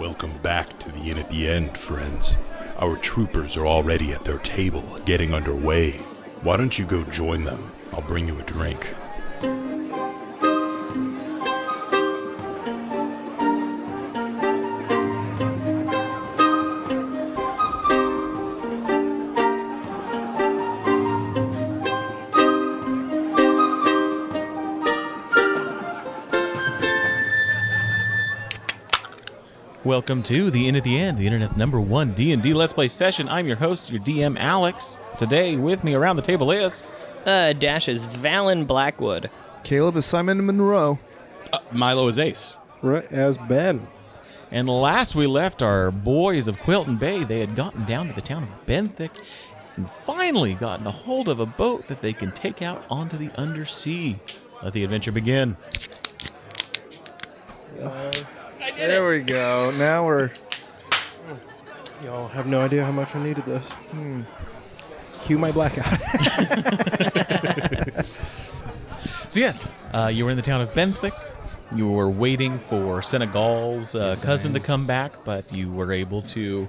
Welcome back to the Inn at the End, friends. Our troopers are already at their table, getting underway. Why don't you go join them? I'll bring you a drink. Welcome to the Inn at the End, the internet's #1 D&D Let's Play session. I'm your host, your DM, Alex. Today, with me around the table is... Dash is Valen Blackwood. Caleb is Simon Monroe. Milo is Ace. Right as Ben. And last we left our boys of Quilton Bay, they had gotten down to the town of Benthic and finally gotten a hold of a boat that they can take out onto the undersea. Let the adventure begin. There we go. Now we're... Y'all have no idea how much I needed this. Cue my blackout. So yes, you were in the town of Benthic. You were waiting for Senegal's cousin to come back, but you were able to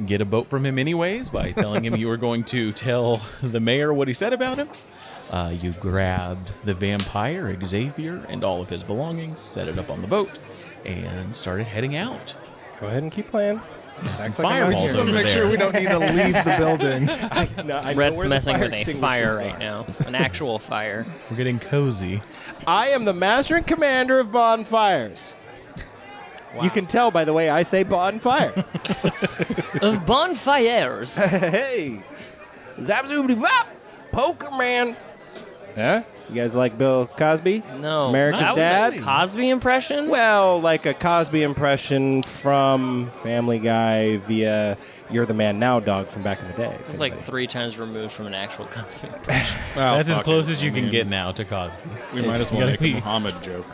get a boat from him anyways by telling him you were going to tell the mayor what he said about him. You grabbed the vampire, Xavier, and all of his belongings, set it up on the boat, and started heading out. Go ahead and keep playing. Some fireballs just want over to make there. sure we don't need to leave the building. I know Red's where the messing fire with a extinguishers fire are. right now. An actual fire. We're getting cozy. I am the master and commander of bonfires. You can tell by the way I say bonfire. Of bonfires. Hey, zap zoobity bop, poker man. Huh? You guys like Bill Cosby? No. America's That was Dad? a Cosby impression? Well, like a Cosby impression from Family Guy via You're the Man Now dog from back in the day. It was like 3 times removed from an actual Cosby impression. Well, That's as fuck close it. as you I can mean, get now to Cosby. We might as well gotta make be- a Muhammad joke.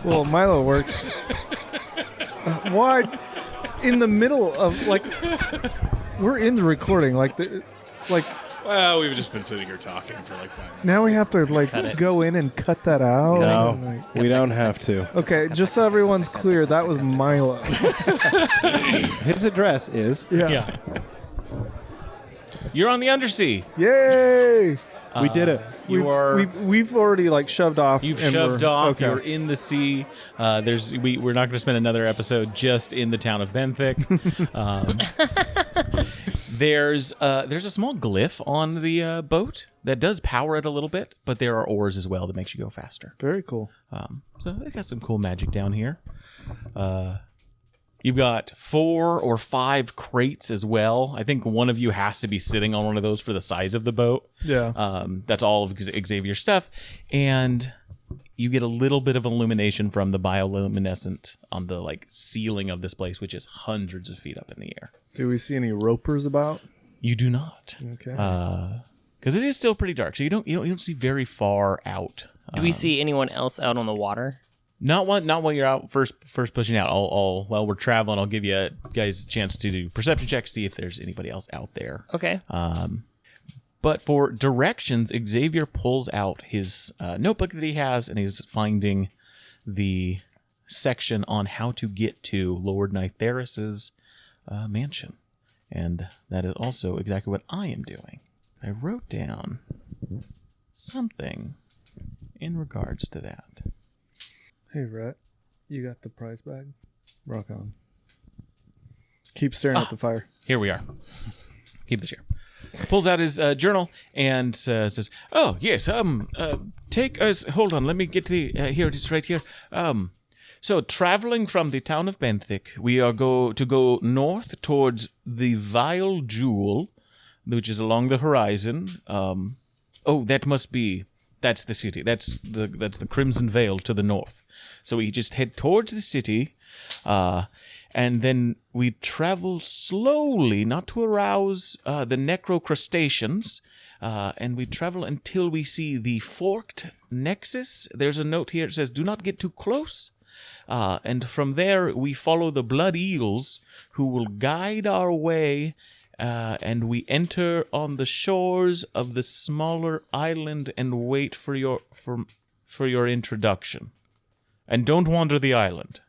Well, Milo works. Why? In the middle of, like... We're in the recording. Like... Well, we've just been sitting here talking for like 5 minutes. Now we have to, like, Cut it. go in and cut that out. No, Like- we don't have to. okay, just so everyone's clear, that was Milo. His address is... Yeah. You're on the undersea. Yay! We did it. We've already, like, shoved off. You've and shoved we're- off. Okay. You're in the sea. We're not going to spend another episode just in the town of Benthic. There's a small glyph on the boat that does power it a little bit, but there are oars as well that makes you go faster. Very cool. So they got some cool magic down here. You've got 4 or 5 crates as well. I think one of you has to be sitting on one of those for the size of the boat. Yeah. That's all of Xavier's stuff. And you get a little bit of illumination from the bioluminescent on the like ceiling of this place, which is hundreds of feet up in the air. Do we see any ropers about? You do not. Okay. Because it is still pretty dark, so you don't see very far out. Do we see anyone else out on the water? Not while you're out first pushing out. While we're traveling, I'll give you guys a chance to do perception checks, see if there's anybody else out there. Okay. But for directions, Xavier pulls out his notebook that he has, and he's finding the section on how to get to Lord Nytheris's mansion. And that is also exactly what I am doing. I wrote down something in regards to that. Hey, Rhett, you got the prize bag? Rock on. Keep staring at the fire. Here we are. Keep the chair. Pulls out his journal and says, "Oh yes, take us. Hold on, let me get the here it is right here. So traveling from the town of Benthic, we are go north towards the Vile Jewel, which is along the horizon. That's the city. That's the Crimson Vale to the north. So we just head towards the city, and then we travel slowly, not to arouse the necrocrustaceans, and we travel until we see the forked nexus. There's a note here that says, "Do not get too close." And from there, we follow the blood eels, who will guide our way, and we enter on the shores of the smaller island and wait for your introduction. And don't wander the island.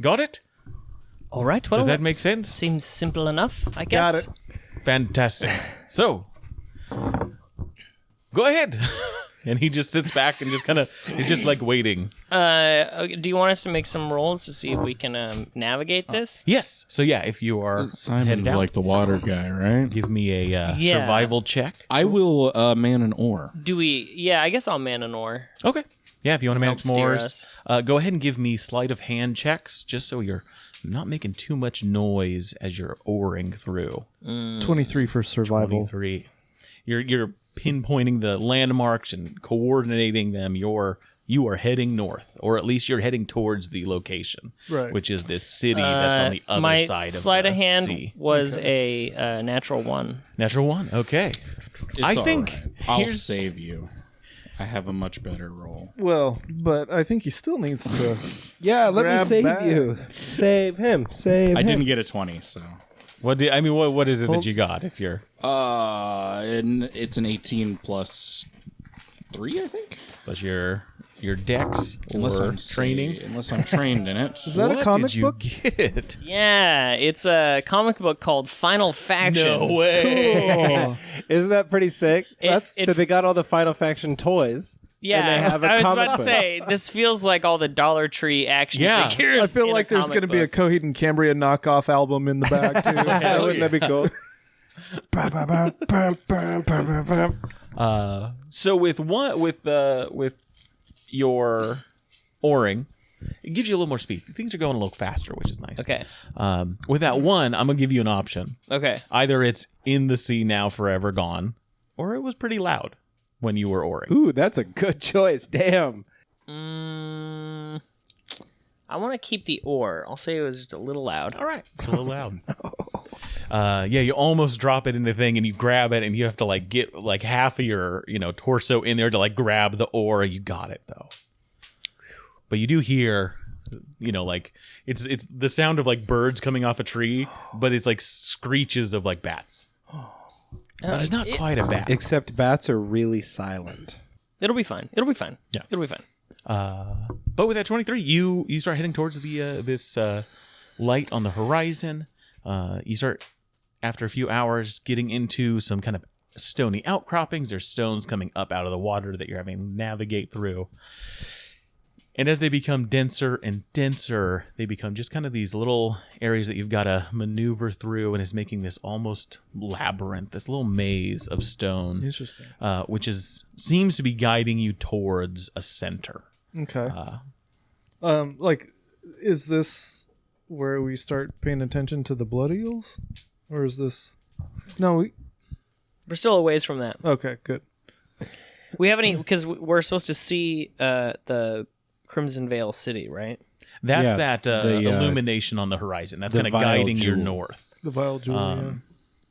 Got it? All right. Well, Does that make sense? Seems simple enough, I guess. Got it. Fantastic. So, go ahead. And he just sits back and just kind of, he's just like waiting. Do you want us to make some rolls to see if we can navigate this? Yes. So yeah, if you are Simon's headed out, like the water guy, right? give me a Yeah. survival check. I will man an oar. Do we? Yeah, I guess I'll man an oar. Okay. Yeah, if you want to manage Help steer s'mores, go ahead and give me sleight of hand checks, just so you're not making too much noise as you're oaring through. 23 for survival. 23. You're pinpointing the landmarks and coordinating them. You are heading north, or at least you're heading towards the location, Right. which is this city that's on the other My side of sleight the of hand sea. was a natural 1. Natural 1. Okay. It's I all think right. I'll here's- save you. I have a much better roll. Well, but I think he still needs to. Yeah, let me Grab save bag. you. Save him. Save I him. didn't get a 20, so. what is it that you got? If you're And it's an 18 plus 3, I think. plus your dex Unless or I'm training. Unless I'm trained in it. Is that What a comic did you book? get? Yeah, it's a comic book called Final Faction. way. Isn't that pretty sick? It- So they got all the Final Faction toys. Yeah, and they have a I was comic about to book. say this feels like all the Dollar Tree action Yeah. figures. I feel in like there's going to be a Coheed and Cambria knockoff album in the back too. Wouldn't that be cool? So with your oaring, it gives you a little more speed. Things are going a little faster, which is nice. Okay. With that one, I'm gonna give you an option. Okay. Either it's in the sea now, forever gone, or it was pretty loud when you were oaring. Ooh, that's a good choice. Damn. I want to keep the oar. I'll say it was just a little loud. All right, it's a little loud. Yeah, you almost drop it in the thing, and you grab it, and you have to like get like half of your torso in there to like grab the oar. You got it though, but you do hear, like it's the sound of like birds coming off a tree, but it's like screeches of like bats. But it's not quite a bat. Except bats are really silent. It'll be fine. It'll be fine. Yeah. It'll be fine. But with that 23, you start heading towards the this light on the horizon. You start, after a few hours, getting into some kind of stony outcroppings. There's stones coming up out of the water that you're having to navigate through. And as they become denser and denser, they become just kind of these little areas that you've got to maneuver through, and it's making this almost labyrinth, this little maze of stone. Interesting. Which seems to be guiding you towards a center. Okay. Is this where we start paying attention to the blood eels, or is this? No. We're still a ways from that. Okay. Good. We haven't because we're supposed to see the Crimson Vale City, right? That's Yeah, that the, illumination on the horizon. That's the kind of vile guiding your jewel. north. The vile jewel.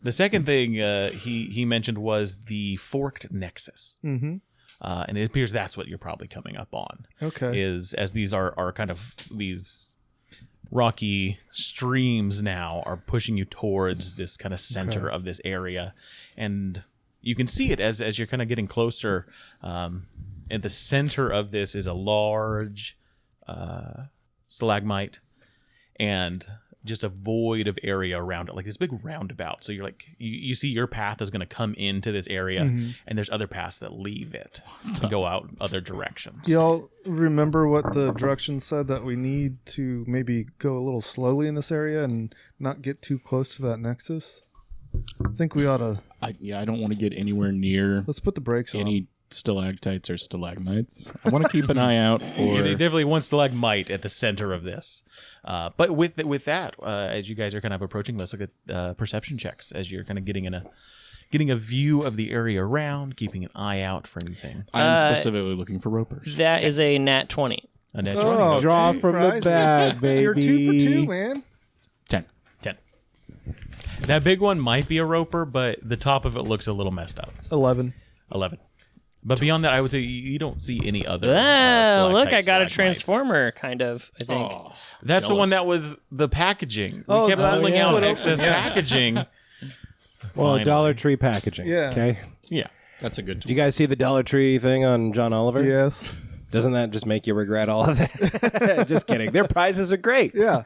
The second thing he mentioned was the forked nexus. Mm-hmm. And it appears that's what you're probably coming up on. Okay. Is as these are kind of these rocky streams now are pushing you towards this kind of center of this area. And you can see it as you're kind of getting closer. At the center of this is a large stalagmite and just a void of area around it, like this big roundabout. So you're like, you see your path is going to come into this area, and there's other paths that leave it and go out other directions. Y'all remember what the directions said, that we need to maybe go a little slowly in this area and not get too close to that nexus? I think we ought to. I don't want to get anywhere near Let's put the brakes on. any stalactites or stalagmites. I want to keep an eye out Yeah, for. they definitely one stalagmite at the center of this. But with that, as you guys are kind of approaching, let's look at perception checks as you're kind of getting a view of the area around, keeping an eye out for anything. I'm specifically looking for ropers. That is a nat 20. A net Oh, 20. Draw gee, from the prizes. bag, baby. You're 2 for 2, man. 10. 10. That big one might be a roper, but the top of it looks a little messed up. 11. 11. But beyond that, I would say you don't see any other. Ah, look, I stalactites, got a stalagmites. transformer, kind of, I think. Oh, That's the one jealous. that was the packaging. We Oh, kept that pulling was out what it- excess packaging. Well, Finally. Dollar Tree packaging. Yeah. Okay. Yeah. That's a good Do you guys see the Dollar Tree thing on John Oliver? Yes. Doesn't that just make you regret all of that? Just kidding. Their prizes are great. Yeah.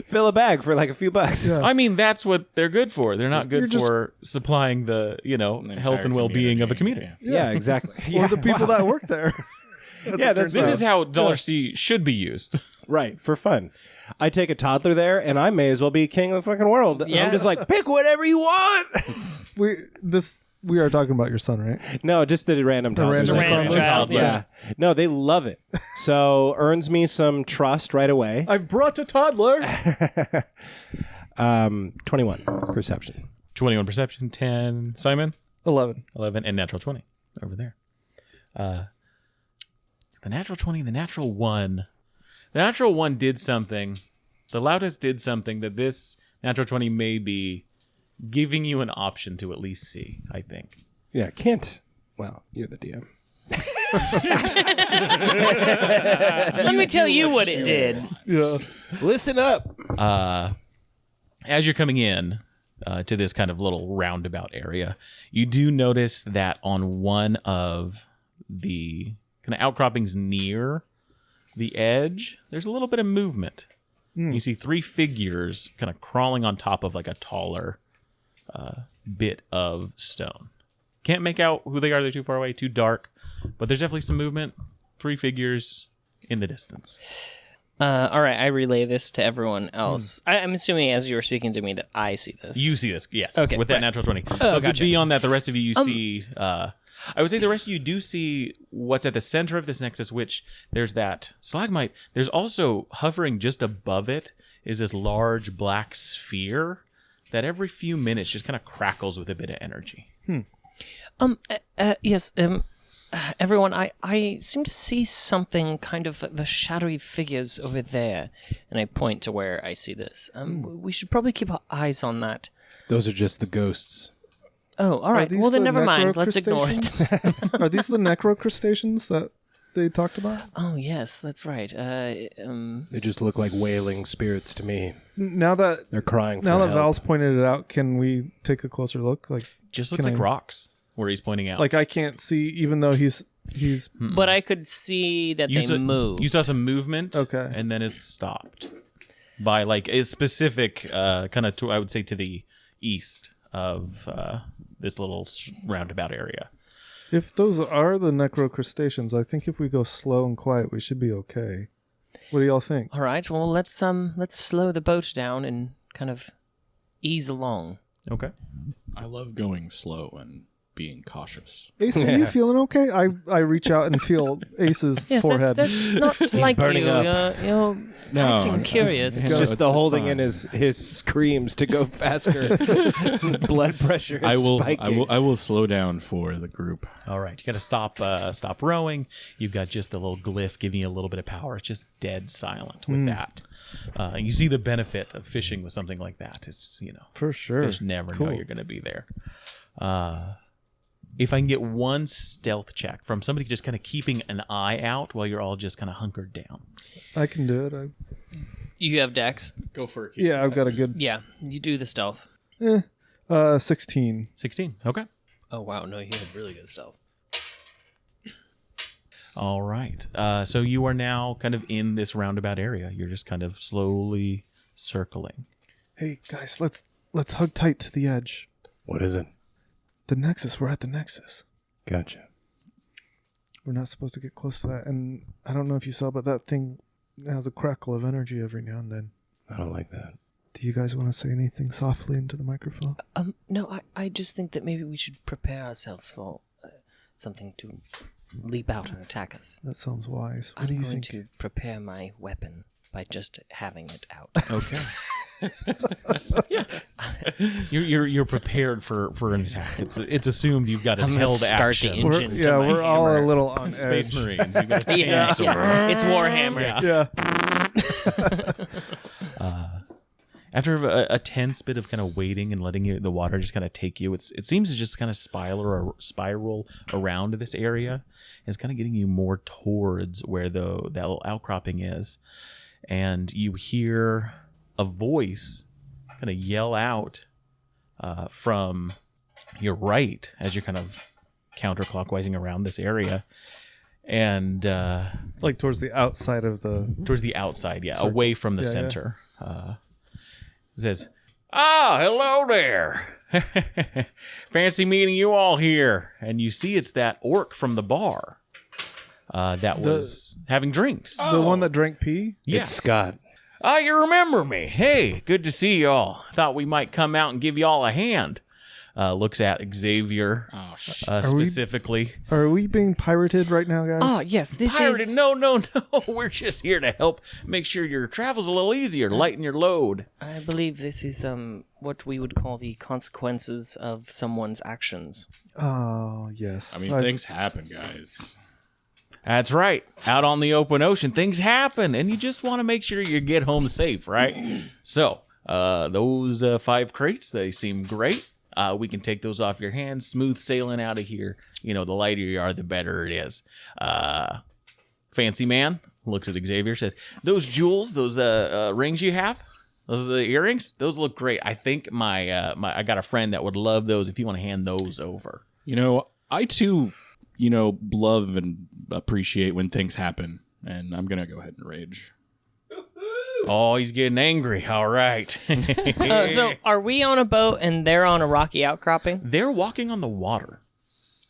Fill a bag for like a few bucks. Yeah. I mean, that's what they're good for. They're not You're good just- for supplying the, health entire and well-being of a community. Yeah, exactly. Or the people that work there. Yeah, that's This is how Dollar C should be used. right, for fun. I take a toddler there, and I may as well be king of the fucking world. Yeah. I'm just like, pick whatever you want. We are talking about your son, right? No, just the random toddler. random Just a random child, Yeah. No, they love it. So earns me some trust right away. I've brought a toddler. 21 perception. 21 perception, 10 Simon, 11. 11, and natural 20 over there. The natural 20, the natural 1. The natural 1 did something. The loudest did something that this natural 20 may be giving you an option to at least see, I think. Yeah, can't. Well, you're the DM. Let me tell you what it did. Yeah. Listen up. As you're coming in to this kind of little roundabout area, you do notice that on one of the kind of outcroppings near the edge, there's a little bit of movement. You see 3 figures kind of crawling on top of like a taller bit of stone. Can't make out who they are. They're too far away, too dark. But there's definitely some movement. 3 figures in the distance. All right, I relay this to everyone else. I'm assuming as you were speaking to me that I see this. You see this, yes, Okay, with that right. natural 20. Oh, gotcha. Beyond that, the rest of you see... I would say the rest of you do see what's at the center of this nexus, which there's that stalagmite. There's also, hovering just above it, is this large black sphere that every few minutes just kind of crackles with a bit of energy. Yes, everyone, I seem to see something kind of the shadowy figures over there, and I point to where I see this. We should probably keep our eyes on that. Those are just the ghosts. Oh, all right. these Well, then the never mind. Let's ignore it. necrocrustaceans? Are these the necrocrustaceans that they talked about? Oh, yes, that's right. They just look like wailing spirits to me. Now that They're crying for now that help. Val's pointed it out, can we take a closer look? Like Just looks Can like I- rocks, where he's pointing out. I can't see, even though he's But I could see that they move. You saw some movement, Okay. and then it's stopped by like a specific kind of, I would say, to the east of this little roundabout area. If those are the necrocrustaceans, I think if we go slow and quiet, we should be okay. What do y'all think? All right. Well, let's slow the boat down and kind of ease along. Okay. I love going slow and being cautious. Ace, are you feeling okay? I reach out and feel Ace's Yes, forehead. that's not like you. burning up. You're No, acting curious. It's just the holding in his screams to go faster. Blood pressure is I will spiking. slow down for the group. All right, you got to stop rowing. You've got just the little glyph giving you a little bit of power. It's just dead silent with that. You see the benefit of fishing with something like that. It's For sure. fish never know Cool. you're going to be there. If I can get one stealth check from somebody just kind of keeping an eye out while you're all just kind of hunkered down. I can do it. You have Dex. Go for it. Yeah, I've got a good Yeah, you do the stealth. 16. 16. Okay. Oh wow, no, you have really good stealth. All right. So you are now kind of in this roundabout area. You're just kind of slowly circling. Hey guys, let's hug tight to the edge. What is it? The Nexus. We're at the Nexus. Gotcha. We're not supposed to get close to that. And I don't know if you saw, but that thing has a crackle of energy every now and then. I don't like that. Do you guys want to say anything softly into the microphone? No, I just think that maybe we should prepare ourselves for something to leap out and attack us. That sounds wise. What I'm do you going think? to prepare my weapon by just having it out. Okay. You're prepared for an attack. It's assumed you've got a I'm gonna held start the action. engine. Yeah, to my we're all a hammer. little on Space edge. Marines. You've got a Yeah, chainsaw. yeah. It's Warhammer. Yeah. After a tense bit of kind of waiting and letting the water just kind of take you, it seems to just kind of spiral around this area. And it's kind of getting you more towards where that little outcropping is. And you hear a voice kind of yell out from your right as you're kind of counterclockwise around this area. and Like towards the outside of the. towards the outside, Circle. away from the Yeah, yeah. center. Says, hello there. Fancy meeting you all here. And you see it's that orc from the bar that was having drinks. The one that drank pee? Yeah. It's Scott. You remember me. Hey, good to see y'all. Thought we might come out and give y'all a hand. Looks at Xavier Oh, shit. specifically. Are we being pirated right now, guys? Oh, yes, this Pirated? is... No. We're just here to help make sure your travel's a little easier, lighten your load. I believe this is what we would call the consequences of someone's actions. Oh, yes. I mean, things happen, guys. That's right. Out on the open ocean, things happen, and you just want to make sure you get home safe, right? So, those 5 crates, they seem great. We can take those off your hands, smooth sailing out of here. You know, the lighter you are, the better it is. Fancy man looks at Xavier, says, those jewels, those rings you have, those earrings, those look great. I think I got a friend that would love those if you want to hand those over. You know, I too, love and appreciate when things happen, and I'm gonna go ahead and rage. Oh, he's getting angry. All right. So are we on a boat and they're on a rocky outcropping? They're walking on the water.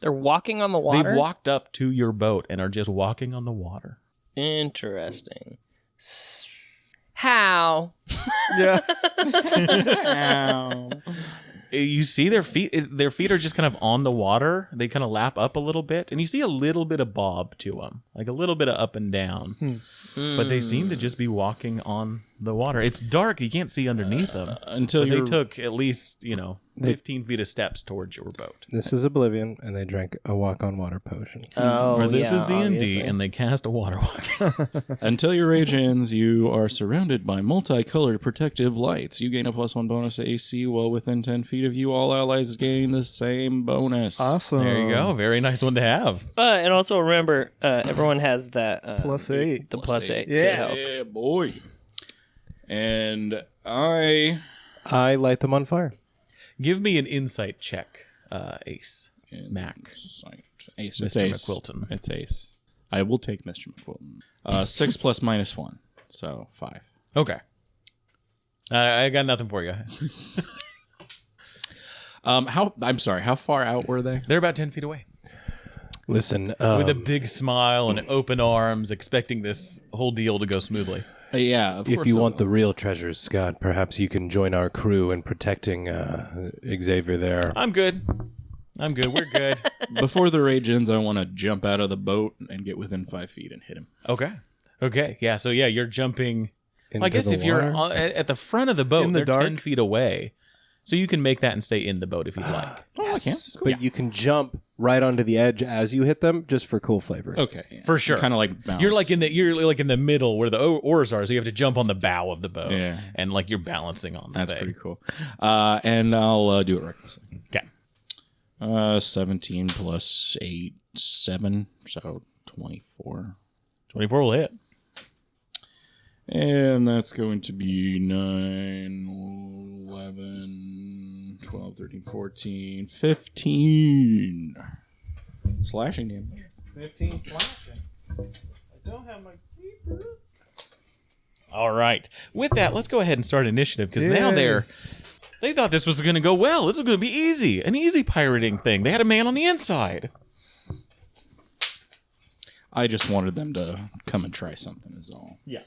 They're walking on the water? They've walked up to your boat and are just walking on the water. Interesting. How? Yeah. You see their feet are just kind of on the water. They kind of lap up a little bit, and you see a little bit of bob to them, like a little bit of up and down. But they seem to just be walking on the water. It's dark. You can't see underneath them. Until But they you're took at least, 15 feet of steps towards your boat. This is Oblivion, and they drank a walk-on water potion. Oh, Or this yeah, is D&D, obviously. and they cast a water walk. Until your rage ends, you are surrounded by multicolored protective lights. You gain a +1 bonus to AC while within 10 feet of you. All allies gain the same bonus. Awesome. There you go. Very nice one to have. And also remember, everyone has that... +8. The +8 to Yeah. health. Yeah, boy. And I... I light them on fire. Give me an insight check, Ace. Mac. Ace. Mr. It's Ace. McQuilton. It's Ace. I will take Mr. McQuilton. 6 plus -1, so 5. Okay. I got nothing for you. How far out were they? They're about 10 feet away. Listen, With a big smile and open arms, expecting this whole deal to go smoothly. Yeah, of if course you I want will. the real treasures, Scott, perhaps you can join our crew in protecting Xavier there. I'm good. We're good. Before the rage ends, I want to jump out of the boat and get within 5 feet and hit him. Okay. Yeah, so you're jumping. Into I guess the if you're water? at the front of the boat, In the they're dark? 10 feet away. So you can make that and stay in the boat if you'd like. Yes, but you can jump right onto the edge as you hit them, just for cool flavor. Okay, yeah. For sure. Kind of like bounce. You're like in the middle where the oars are, so you have to jump on the bow of the boat. Yeah. And like you're balancing on the That's thing. pretty cool. And I'll do it recklessly. Okay. 17 plus 8, 7, so 24. 24 will hit. And that's going to be 9, 11, 12, 13, 14, 15. Slashing damage. 15 slashing. I don't have my keeper. All right. With that, let's go ahead and start initiative because now Yay. they thought this was going to go well. This is going to be easy. An easy pirating thing. They had a man on the inside. I just wanted them to come and try something is all. Yeah.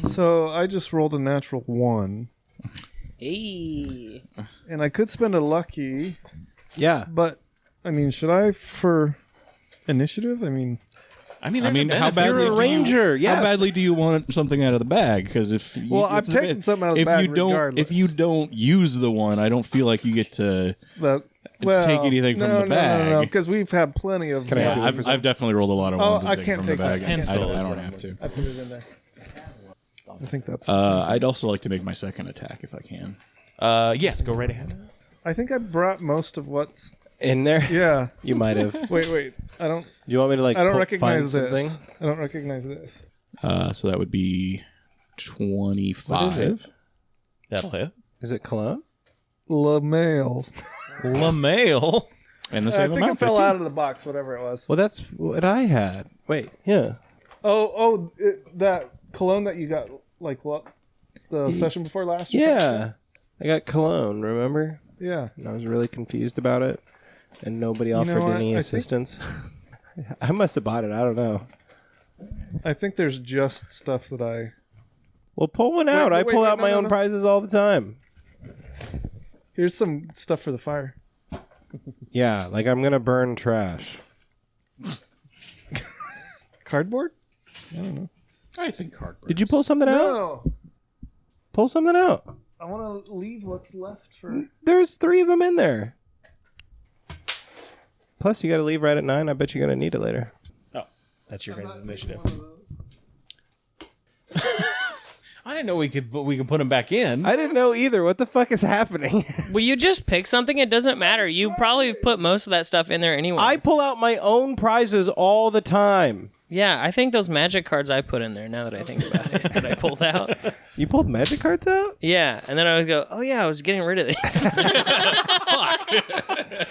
So I just rolled a natural 1. Hey. And I could spend a lucky, Yeah. but, I mean, should I for initiative? I mean, How benefit. badly You're a ranger, yes. How badly do you want something out of the bag? Because if you, well, I'm it's a taking bit- something out of the if bag you don't, regardless. if you don't use the one, I don't feel like you get to. But, well, Take anything from no, the no, bag. No, because we've had plenty of... Can I Yeah, have I've definitely rolled a lot of Oh, ones. and I taken can't from take the my bag. pencil. I don't have to. I put it in there. I think that's... I'd also like to make my second attack if I can. Yes, go right ahead. I think I brought most of what's... In there? Yeah. You might have. Wait. I don't... Do you want me to I don't find recognize something? this. I don't recognize this. So that would be 25. What is it? That'll hit. Is it cologne? LaMail. LaMail. And the I same think amount. it fell 15. out of the box, whatever it was. Well, that's what I had. Wait, yeah. That cologne that you got like the session before last. Or Yeah. something? I got cologne, remember? Yeah. And I was really confused about it. And nobody offered what? any I assistance. I must have bought it. I don't know. I think there's just stuff that I. Well, pull one out. I pull out my own no. prizes all the time. Here's some stuff for the fire. Yeah, like I'm going to burn trash. Cardboard? I think cardboard. Did you pull something out? No. Pull something out. I want to leave what's left for. There's 3 of them in there. Plus, you got to leave right at 9. I bet you're going to need it later. Oh, that's your guys' initiative. I didn't know we could put them back in. I didn't know either. What the fuck is happening? Will you just pick something? It doesn't matter. You probably put most of that stuff in there anyway. I pull out my own prizes all the time. Yeah, I think those magic cards I put in there, now that I think about it, that I pulled out. You pulled magic cards out? Yeah, and then I would go, oh yeah, I was getting rid of these.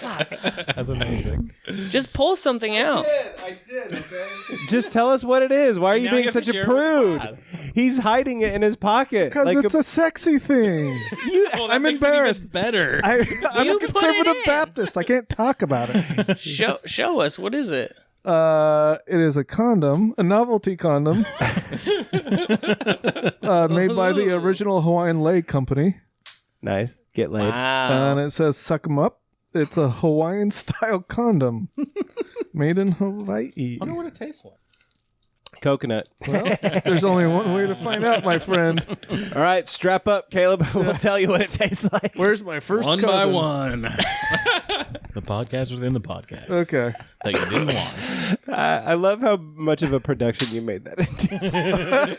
That's amazing. Just pull something out. I did, okay? Just tell us what it is. Why are you Now being you have to such a share it with prude? us. He's hiding it in his pocket. Because like it's a sexy thing. I'm makes it even embarrassed. better. I'm You a put it conservative in. Baptist. I can't talk about it. Show us, what is it? It is a condom, a novelty condom, made by the original Hawaiian Lei Company, Nice. Get laid. Wow. and it says "suck 'em up." It's a Hawaiian style condom, made in Hawaii. I wonder what it tastes like. Coconut. There's only one way to find out, my friend. All right, strap up, Caleb. We'll tell you what it tastes like. Where's my first One by cousin? one. The podcast within the podcast. Okay. That you didn't want. I love how much of a production you made that into.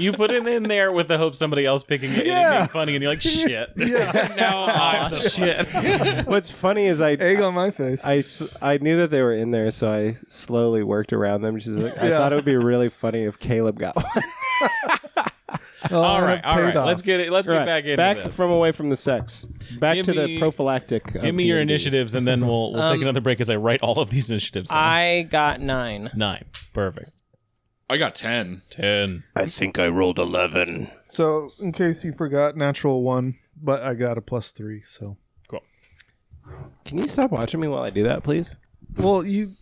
You put it in there with the hope somebody else picking it and it being funny, and you're like, shit. Yeah. Now I'm the shit. What's funny is Egg on my face. I knew that they were in there, so I slowly worked around them. Just like, I thought it would be really funny if Caleb got one. All right. paid off. Let's get back into back this. from away from the sex. Back Give to the me- prophylactic. Give me your initiatives, and then we'll take another break as I write all of these initiatives down. I got 9. 9. Perfect. I got 10. 10. I think I rolled 11. So, in case you forgot, natural 1, but I got a +3. So, Cool. Can you stop watching me while I do that, please? well, you.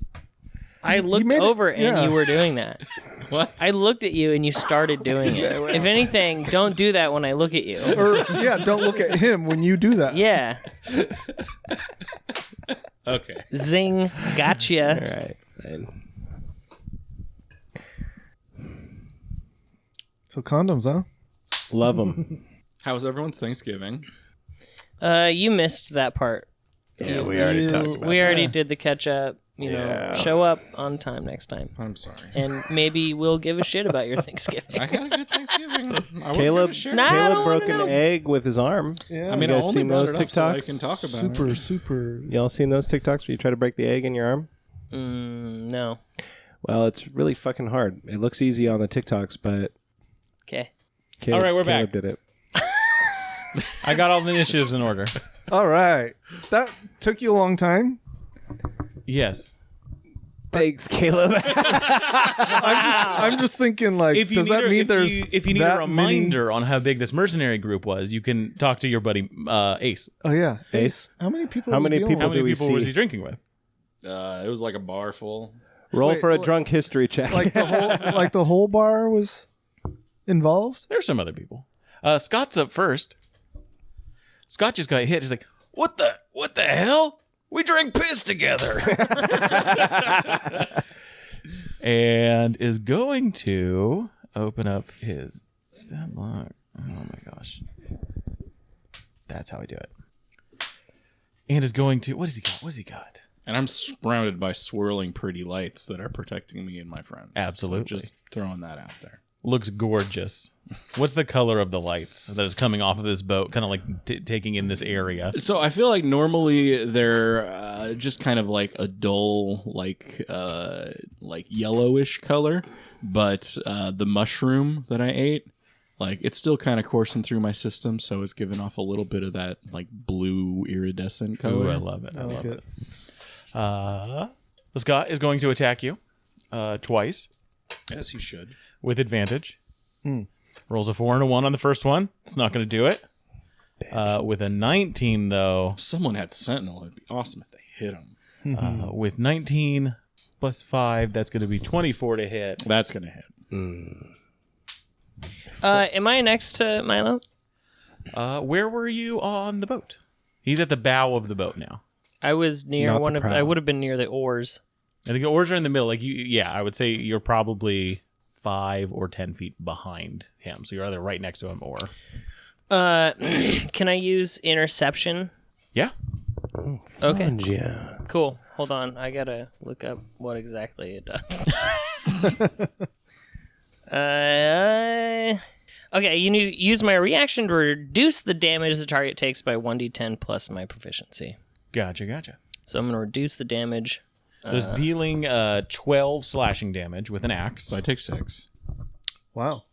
I looked made it- over and yeah. you were doing that. What? I looked at you and you started doing it. If anything, don't do that when I look at you. Or don't look at him when you do that. Yeah. Okay. Zing. All Gotcha. right. Fine. So condoms, huh? Love them. How was everyone's Thanksgiving? You missed that part. Yeah, we already talked about We already did the catch up. You know, show up on time next time. I'm sorry. And maybe we'll give a shit about your Thanksgiving. I had a good Thanksgiving. Caleb, Nah, I Caleb don't broke wanna an know. egg with his arm. Yeah. I mean, You I guys only seen brought those it up so I TikToks? can talk about super, it. super. Y'all seen those TikToks where you try to break the egg in your arm? No. Well, it's really fucking hard. It looks easy on the TikToks, but Okay. Caleb, All right, we're Caleb back. did it. I got all the initiatives in order. All right. That took you a long time. Yes. Thanks, Caleb. I'm just thinking, like, If you does need, that mean there's if you need a that reminder on how big this mercenary group was, you can talk to your buddy Ace. Oh yeah, Ace. How many people? How are we many dealing people How with? many do we people was see? he drinking with? It was like a bar full. Roll Wait, for a what- drunk history check. Like the whole bar was involved. There's some other people. Scott's up first. Scott just got hit. He's like, what the hell? We drank piss together. And is going to open up his stat block. Oh my gosh. That's how I do it. And is going to, what has he got? What has he got? And I'm surrounded by swirling pretty lights that are protecting me and my friends. Absolutely. So just throwing that out there. Looks gorgeous. What's the color of the lights that is coming off of this boat, kind of like taking in this area? So I feel like normally they're just kind of like a dull, like yellowish color, but the mushroom that I ate, like it's still kind of coursing through my system, so it's giving off a little bit of that like blue iridescent color. Ooh, I love it. I love it. Scott is going to attack you twice As he should. with advantage. Rolls a 4 and a 1 on the first one. It's not going to do it. With a 19, though, If someone had Sentinel, it'd be awesome if they hit him. with 19 plus 5, that's going to be 24 to hit. That's going to hit. Am I next to Milo? Where were you on the boat? He's at the bow of the boat now. I was near Not one the of. prow. I would have been near the oars. I think the oars are in the middle. Like I would say you're probably 5 or 10 feet behind him. So you're either right next to him or... Can I use interception? Yeah. Okay, Yeah. cool. Hold on, I gotta look up what exactly it does. Okay, you need to use my reaction to reduce the damage the target takes by 1d10 plus my proficiency. Gotcha. So I'm gonna reduce the damage. There's dealing 12 slashing damage with an axe. So I take 6. Wow.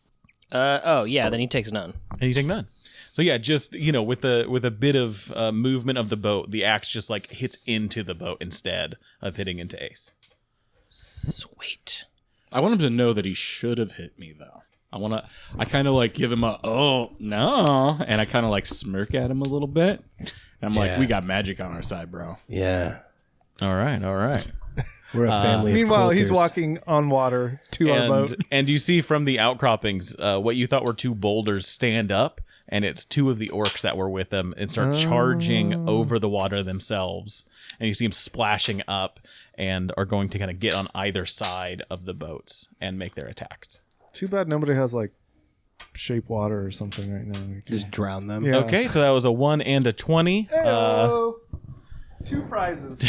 Oh yeah, then he takes none. And you take none. So yeah, just with a bit of movement of the boat, the axe just like hits into the boat instead of hitting into Ace. Sweet. I want him to know that he should have hit me, though. I kind of like give him a, oh, no. And I kind of like smirk at him a little bit. And I'm like, we got magic on our side, bro. Yeah. All right. We're a family of Meanwhile, he's quilters. walking on water to our boat. And you see from the outcroppings, what you thought were 2 boulders stand up, and it's 2 of the orcs that were with them and start charging over the water themselves. And you see them splashing up and are going to kind of get on either side of the boats and make their attacks. Too bad nobody has like shape water or something right now. Just drown them. Yeah. Okay, so that was a 1 and a 20. Heyo! 2 prizes.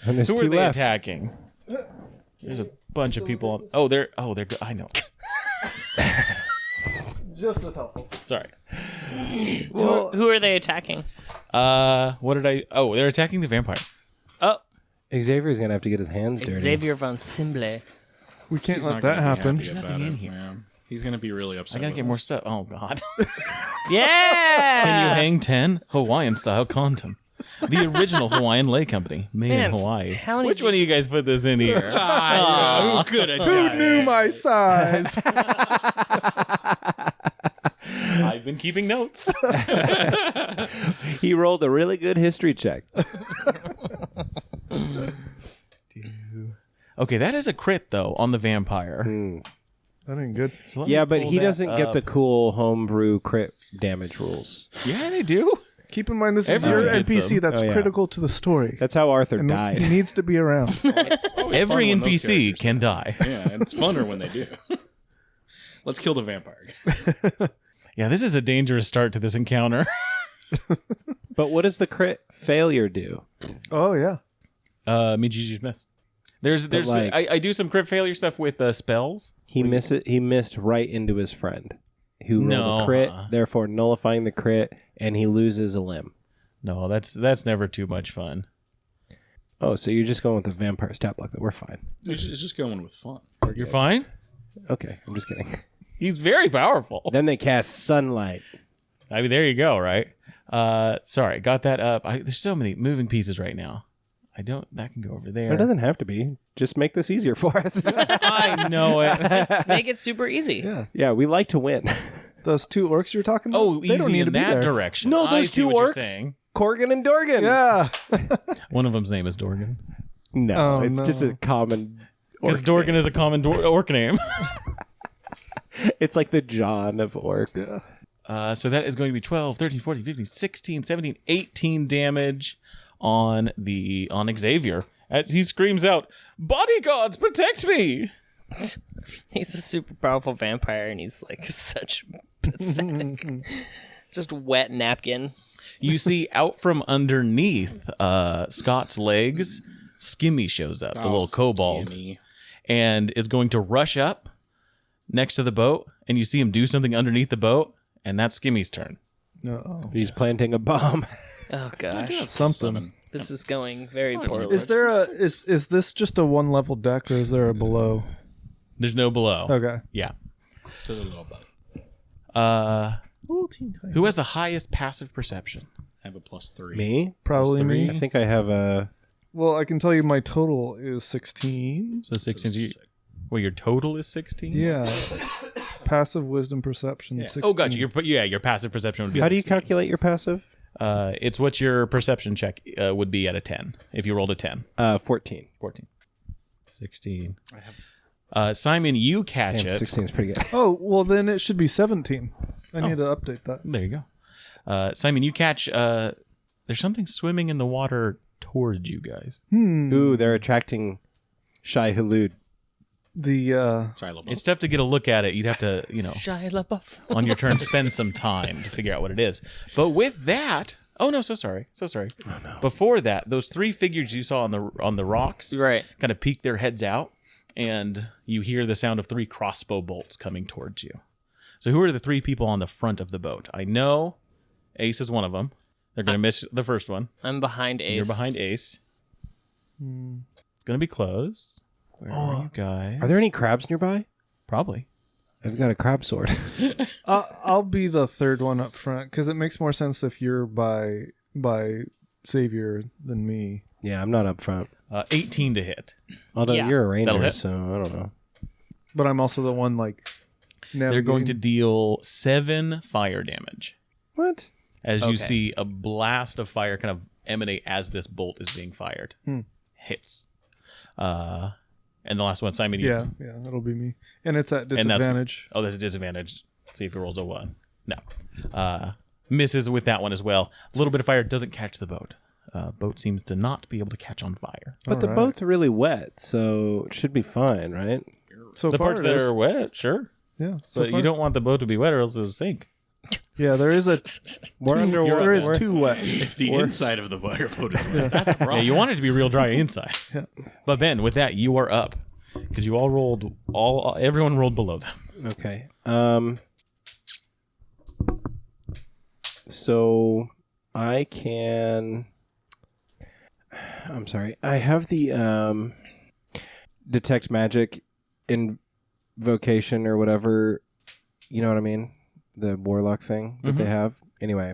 And there's Who are 2 they left. attacking? There's a bunch of people on. Oh, they're good. I know. Just as helpful. Sorry. Who are they attacking? What did I? Oh, they're attacking the vampire. Oh, Xavier's gonna have to get his hands dirty. Xavier von Simble. We can't He's let not that gonna be happen. happy about nothing in it, here. man. He's going to be really upset. I gotta with get more us. stuff. Oh God. Yeah. Can you hang 10 Hawaiian style condom? The original Hawaiian lay company made Man, in Hawaii. how many Which did one of you guys put this in here? Who could have Who knew my size? I've been keeping notes. He rolled a really good history check. Okay, that is a crit though on the vampire. That ain't good. So let me Yeah, but pull he that doesn't get up. the cool homebrew crit damage rules. Yeah, they do. Keep in mind, this is Everyone your gets NPC them. that's Oh, yeah. critical to the story. That's how Arthur And died. he needs to be around. Every when those NPC characters can die. Yeah, and it's funner when they do. Let's kill the vampire. Yeah, this is a dangerous start to this encounter. But what does the crit failure do? Oh, yeah. Mijiji's miss. There's like- I do some crit failure stuff with spells. He missed right into his friend, who rolled No. a crit, therefore nullifying the crit, and he loses a limb. No, that's never too much fun. Oh, so you're just going with the vampire stat block. That we're fine. It's just going with fun. You're fine? Okay, I'm just kidding. He's very powerful. Then they cast sunlight. I mean, there you go, right? Sorry, got that up. There's so many moving pieces right now. That can go over there. It doesn't have to be. Just make this easier for us. I know it. Make it super easy. Yeah. Yeah, we like to win. Those 2 orcs you're talking about? Oh, they don't easy need to in be that there. direction. No, I those see 2 what you're orcs. saying. Corgan and Dorgan. Yeah. One of them's name is Dorgan. No, Oh, it's no. just a common. Because orc Dorgan name. is a common orc name. It's like the John of orcs. So that is going to be 12, 13, 14, 15, 16, 17, 18 damage on Xavier as he screams out, "Bodyguards, protect me!" He's a super powerful vampire, and he's like such pathetic. Just wet napkin. You see out from underneath Scott's legs, Skimmy shows up, the little kobold, Skinny. and is going to rush up next to the boat, and you see him do something underneath the boat, and that's Skimmy's turn. No. He's planting a bomb. Oh gosh, Something. this is going very poorly. Is there is this just a 1 level deck or is there a below? There's no below. Okay. Yeah. To the little bit. Who has the highest passive perception? I have a +3. Me? Probably Plus me. three. I think I have a Well, I can tell you my total is 16. So 16. Well, your total is 16. Yeah. Passive wisdom perception. Yeah. 16. Oh, gotcha. Your passive perception would be. How do you 16. calculate your passive? It's what your perception check would be at a 10 if you rolled a 10. 14. 14. 16. Simon, you catch Damn, it. 16 is pretty good. Oh, well, then it should be 17. I need to update that. There you go. Simon, you catch. There's something swimming in the water towards you guys. Ooh, they're attracting Shai Hulud. It's tough to get a look at it. You'd have to, Shia LaBeouf. on your turn, spend some time to figure out what it is. But with that, oh no, so sorry. Oh no. Before that, those three figures you saw on the rocks, Right. kind of peek their heads out, and you hear the sound of 3 crossbow bolts coming towards you. So who are the 3 people on the front of the boat? I know Ace is one of them. They're going to miss the first one. I'm behind Ace. You're behind Ace. It's going to be close. Where are you guys? Are there any crabs nearby? Probably. I've got a crab sword. I'll be the third one up front because it makes more sense if you're by Savior than me. Yeah, I'm not up front. 18 to hit. Although Yeah. you're a That'll ranger, hit. so I don't know. But I'm also the one They're going to navigating. deal 7 fire damage What? as you Okay. see a blast of fire kind of emanate as this bolt is being fired. Hits. And the last one, Simon. Yeah, that'll be me. And it's at And that's- disadvantage. Oh, that's a disadvantage. See if he rolls a 1. No. Misses with that one as well. A little bit of fire doesn't catch the boat. Boat seems to not be able to catch on fire. But the Alright. boat's really wet, so it should be fine, right? So The far parts it that is. are wet, sure. Yeah, so But far. you don't want the boat to be wet or else it'll sink. Yeah, there is a. We're underwater. There is 2 wet. If the inside of the fireboat is wet, that's a problem. Yeah, you want it to be real dry inside. Yeah. But Ben, with that, you are up because you all rolled. Everyone rolled below them. Okay. So I can. I'm sorry. I have the detect magic invocation or whatever. You know what I mean? The warlock thing that they have. Anyway,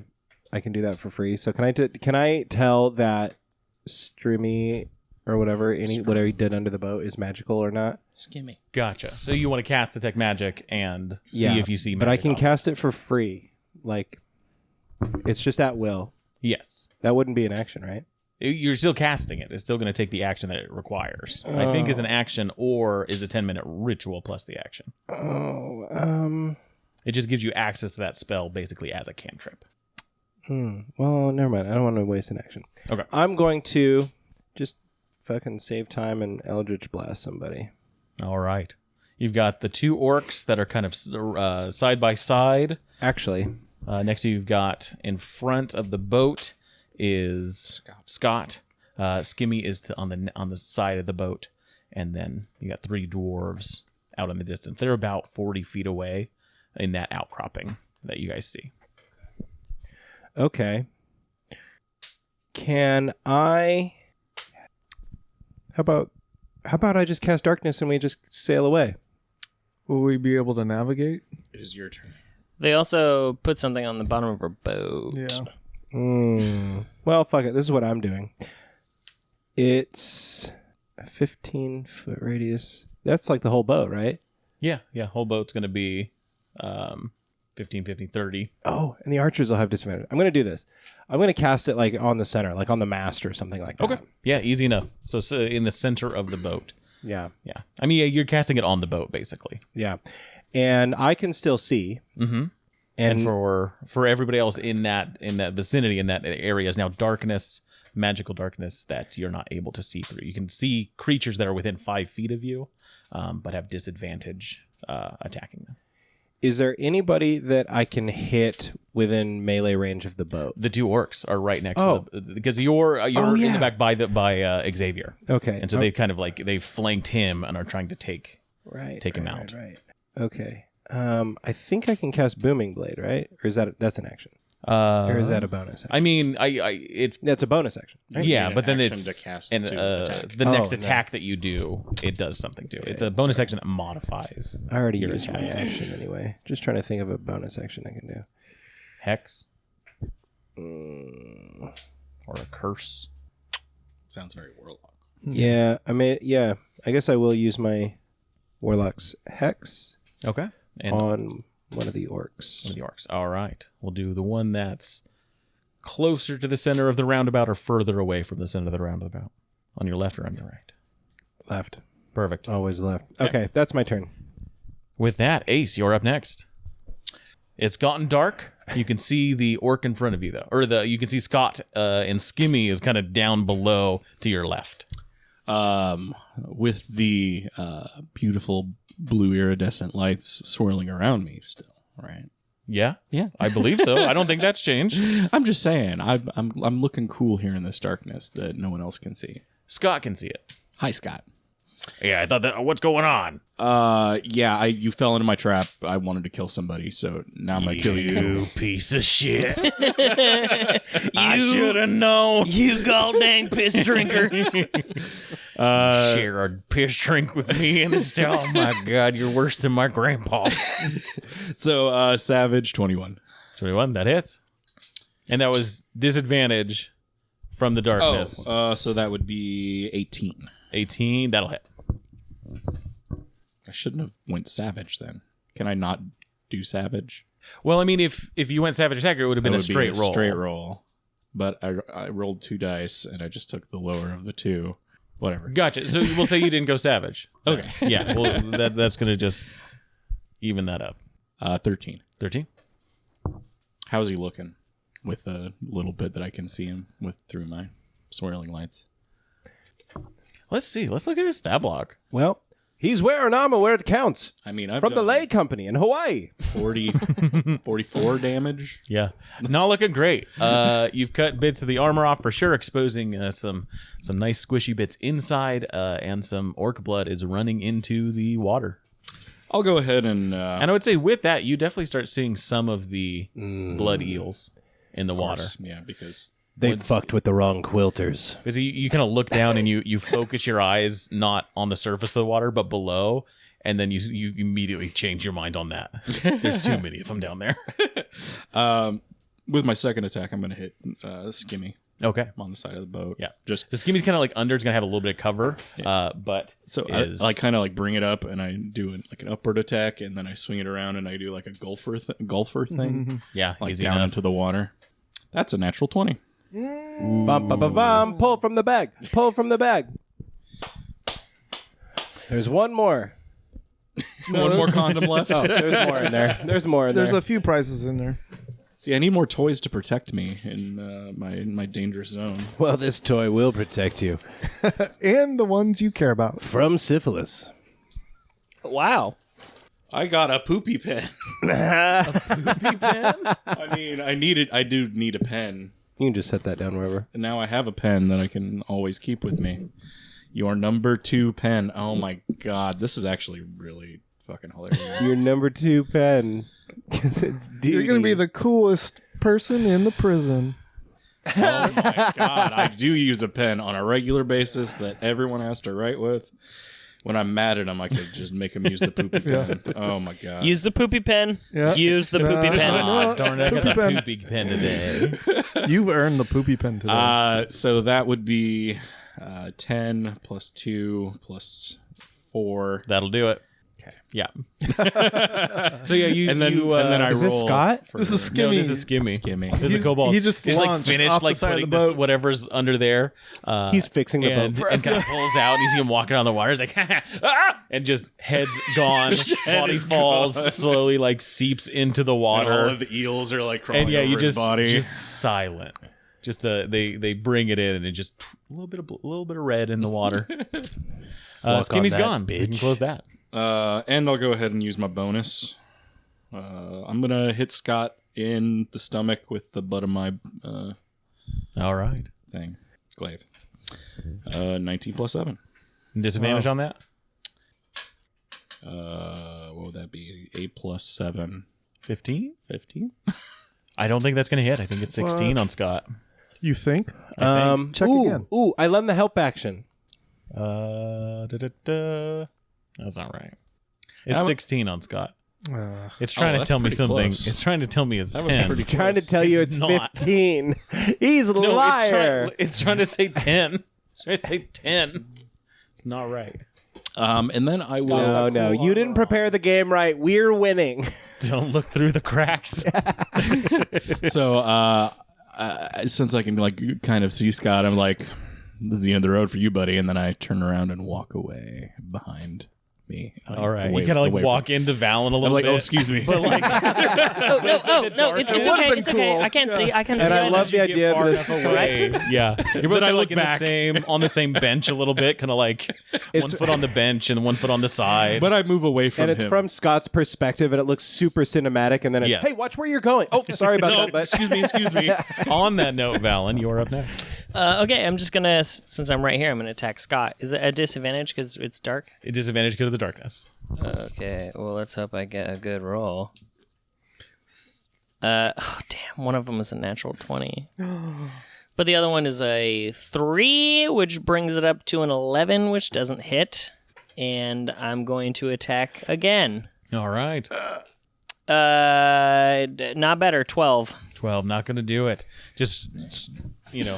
I can do that for free. So can I tell that Streamy or whatever whatever he did under the boat is magical or not? Skimmy. Gotcha. So you want to cast detect magic and see if you see magic. But I can on it. cast it for free. Like, it's just at will. Yes. That wouldn't be an action, right? You're still casting it. It's still going to take the action that it requires. I think is an action or is a 10-minute ritual plus the action. It just gives you access to that spell basically as a cantrip. Well, never mind. I don't want to waste an action. Okay. I'm going to just fucking save time and Eldritch Blast somebody. All right. You've got the 2 orcs that are kind of side by side. Actually, Next to you've got in front of the boat is Scott. Skimmy is on the side of the boat, and then you got 3 dwarves out in the distance. They're about 40 feet away in that outcropping that you guys see. okay. Can I? How about I just cast darkness and we just sail away? Will we be able to navigate? It is your turn. They also put something on the bottom of our boat. Yeah. Well, fuck it. This is what I'm doing. It's a 15-foot radius. That's like the whole boat, right? Yeah. Whole boat's going to be 15, 30. Oh, and the archers will have disadvantage. I'm going to do this. I'm going to cast it like on the center, like on the mast or something like that. Okay. Yeah, easy enough. So in the center of the boat. Yeah. Yeah. I mean, you're casting it on the boat, basically. Yeah. And I can still see. Mm-hmm. And And for everybody else in that vicinity, in that area, is now darkness, magical darkness that you're not able to see through. You can see creatures that are within 5 feet of you, but have disadvantage attacking them. is there anybody that I can hit within melee range of the boat? The 2 orcs are right next to because you're in yeah. the back by Xavier. Okay. And so they've kind of they've flanked him and are trying to take him out. Right. Okay. I think I can cast Booming Blade, right? Or is that's an action? Uh, Or is that a bonus action? I mean, it's That's a bonus action, right? yeah, need an but then action it's to cast and to attack. the next no. attack that you do, it does something to it. It's a it's bonus action that modifies I already your used my attack. action anyway. Just trying to think of a bonus action I can do. Hex or a curse. Sounds very warlock. Yeah, I guess I will use my Warlock's Hex Okay. And on one of the orcs. one of the orcs. All right. We'll do the one that's closer to the center of the roundabout or further away from the center of the roundabout. On your left or on your right? Left. Perfect. Always left. Okay, that's my turn. With that, Ace, you're up next. It's gotten dark. You can see the orc in front of you, though. You can see Scott and Skimmy is kind of down below to your left. With the beautiful blue iridescent lights swirling around me still, right? Yeah? Yeah. I believe so. I don't think that's changed. I'm just saying, I'm looking cool here in this darkness that no one else can see. Scott can see it. Hi, Scott. Yeah, I thought that. What's going on? Yeah, you fell into my trap. I wanted to kill somebody, so now I'm gonna kill you. You piece of shit. I should have known. You goddamn piss drinker. Share a piss drink with me in this town. Oh my God, you're worse than my grandpa. So, Savage 21. 21, that hits. And that was disadvantage from the darkness. So that would be 18. 18, that'll hit. I shouldn't have went Savage then. Can I not do Savage? Well, I mean, if you went Savage Attacker, it would have been a straight roll. Straight roll. But I rolled 2 dice, and I just took the lower of the 2. Whatever. Gotcha. So we'll say you didn't go Savage. Okay. Yeah, well, that's going to just even that up. 13. 13? How's he looking with the little bit that I can see him with through my swirling lights? Let's see. Let's look at his stat block. Well, he's wearing armor where it counts. I mean, I've From the done Lay Company in Hawaii. 44 damage. Yeah, not looking great. You've cut bits of the armor off for sure, exposing some nice squishy bits inside, and some orc blood is running into the water. I'll go ahead and I would say with that, you definitely start seeing some of the blood eels in the water. Yeah, because They fucked with the wrong quilters. Because you kind of look down and you focus your eyes not on the surface of the water, but below, and then you immediately change your mind on that. There's too many of them down there. with my second attack, I'm going to hit Skimmy. Okay. On the side of the boat. Yeah. Just the Skimmy's kind of like under. It's going to have a little bit of cover, but so I kind of like bring it up and I do like an upward attack, and then I swing it around and I do like a golfer thing. Yeah, like easy down enough. into the water. That's a natural 20. Bum, bum, bum, bum. Pull from the bag. Pull from the bag. There's one more. One more condom left. Oh, there's more in there. There's more in There's there. a few prizes in there. See, I need more toys to protect me in my dangerous zone. Well, this toy will protect you And the ones you care about. from syphilis. Wow. I got a poopy pen. I mean, I do need a pen. You can just set that down wherever. And now I have a pen that I can always keep with me. Your number 2 pen. Oh my god, this is actually really fucking hilarious. Your number 2 pen. 'Cause it's You're going to be the coolest person in the prison. Oh my god, I do use a pen on a regular basis that everyone has to write with. When I'm mad at them, I could just make them use the poopy pen. Oh my god. Use the poopy pen. Yeah. Use the poopy pen. Ah, darn it, I got the Poopy pen. poopy pen today. You've earned the poopy pen today. So that would be 10 plus 2 plus 4. That'll do it. Okay. Yeah. So yeah, And then I Is this roll Scott? for- This is No, Skimmy. this is Skimmy. Skimmy. This is Cobalt. he just He's like launched finished off the like side of putting the boat. whatever's under there. He's fixing the and, boat for and us. kind of pulls out. And you see him walking on the water. He's like, ah! And just head's gone. Body is falls gone. slowly, like seeps into the And water. all of the eels are like crawling And yeah, over you his body. just silent. Just they bring it in and it just a little bit of red in the water. Skimmy's that, gone. You can close that. And I'll go ahead and use my bonus. I'm gonna hit Scott in the stomach with the butt of my All right. thing, glaive. 19 plus 7. Disadvantage on that? What would that be? 8 plus 7. 15? 15? I don't think that's going to hit. I think it's 16 on Scott. You think? Check ooh, again. Ooh, I lend the help action. That's not right. It's 16 on Scott. Uh, It's trying to that's tell me pretty something. close. It's trying to tell me it's That was 10. pretty He's trying to close. tell you It's it's not. 15. He's a No, liar. it's trying to say 10. Should I say 10? It's not right. And then I will. No, you didn't prepare the game right. We're winning. Don't look through the cracks. So, since I can like kind of see Scott, I'm like, "This is the end of the road for you, buddy." And then I turn around and walk away behind me. All right. Away- You kind of like away walk from- into Valen a I'm little like, bit. "Oh, excuse me." But like, No, it's okay. It's okay. I can't see. I can see. And I it. love the idea of this. It's away. Yeah, you're both I like look in back. the same on the same bench a little bit, kind of like one foot on the bench and one foot on the side. But I move away from And it's him. from Scott's perspective, and it looks super cinematic. And then it's, Yes. hey, watch where you're going. Oh, sorry about No, that. But excuse me. On that note, Valen, you're up next. Okay, I'm just gonna, since I'm right here, I'm gonna attack Scott. Is it a disadvantage because it's dark? A disadvantage because of the darkness. Okay, well, let's hope I get a good roll. Damn, one of them is a natural 20. But the other one is a 3, which brings it up to an 11, which doesn't hit. And I'm going to attack again. All right. Not better, 12. 12, not going to do it. Just,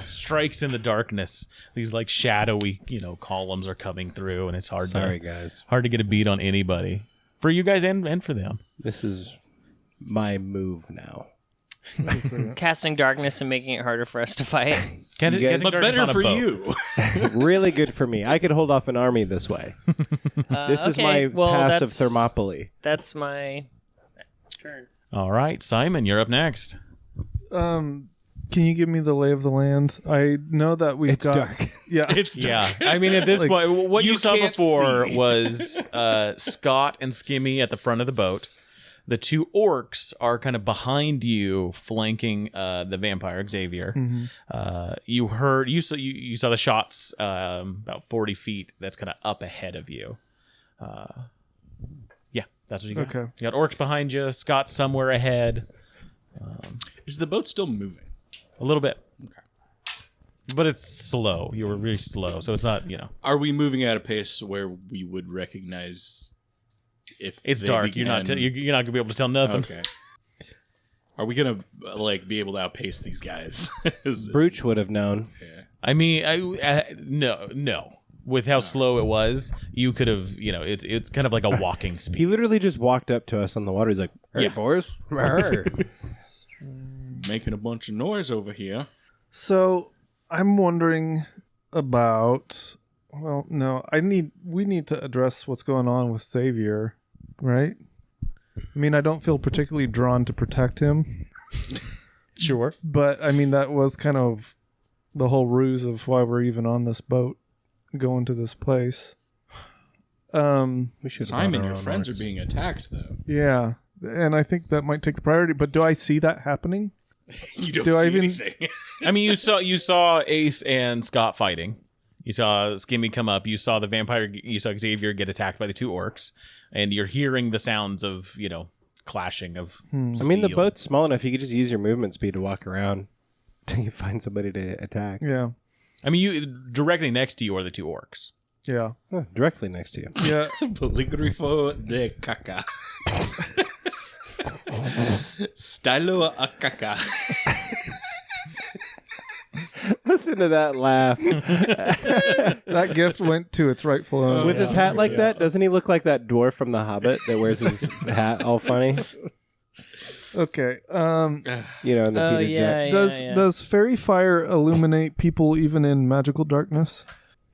strikes in the darkness. These like shadowy, columns are coming through, and it's hard sorry, guys. hard to get a beat on anybody. For you guys and for them. This is my move now. Casting darkness and making it harder for us to fight. guys- But better for you. Really good for me. I could hold off an army this way. This is my passive Thermopylae. That's my turn. All right, Simon, you're up next. Can you give me the lay of the land? I know that we've It's got. dark. Yeah. It's Yeah, I mean, at this Like, point, what you you saw can't before see. was Scott and Skimmy at the front of the boat. The two orcs are kind of behind you, flanking the vampire Xavier. You saw the shots about 40 feet. That's kind of up ahead of you. Yeah, that's what you got. Okay. You got orcs behind you. Scott's somewhere ahead, Is the boat still moving? a little bit. But it's slow. You were really slow, so it's not. Are we moving at a pace where we would recognize if It's they dark. You're not. began- You're not gonna be able to tell nothing. Okay. Are we gonna be able to outpace these guys? Brooch would have known. I mean, no. With how slow it was, you could have. It's kind of like a walking He speed. literally just walked up to us on the water. He's like, hey, Yeah. boys. making a bunch of noise over here? So I'm wondering about. Well, no, we need to address what's going on with Xavier, right? I mean, I don't feel particularly drawn to protect him, Sure. but I mean that was kind of the whole ruse of why we're even on this boat, going to this place. We should Simon, your friends are being attacked, though. Yeah, and I think that might take the priority. But do I see that happening? You don't Do I see even- anything. I mean, you saw Ace and Scott fighting. You saw Skimmy come up. You saw the vampire. You saw Xavier get attacked by the two orcs, and you're hearing the sounds of clashing of. I mean, the steel. boat's small enough. You could just use your movement speed to walk around until you find somebody to attack. Yeah, I mean, you directly next to you are the two orcs. yeah, Oh, directly next to you. yeah. Poligrifo de caca. Stylo a caca. Listen to that laugh. That gift went to its rightful owner. With his hat like that, doesn't he look like that dwarf from The Hobbit that wears his hat all funny? Okay. In the Oh, Peter yeah, Jackson. Does fairy fire illuminate people even in magical darkness?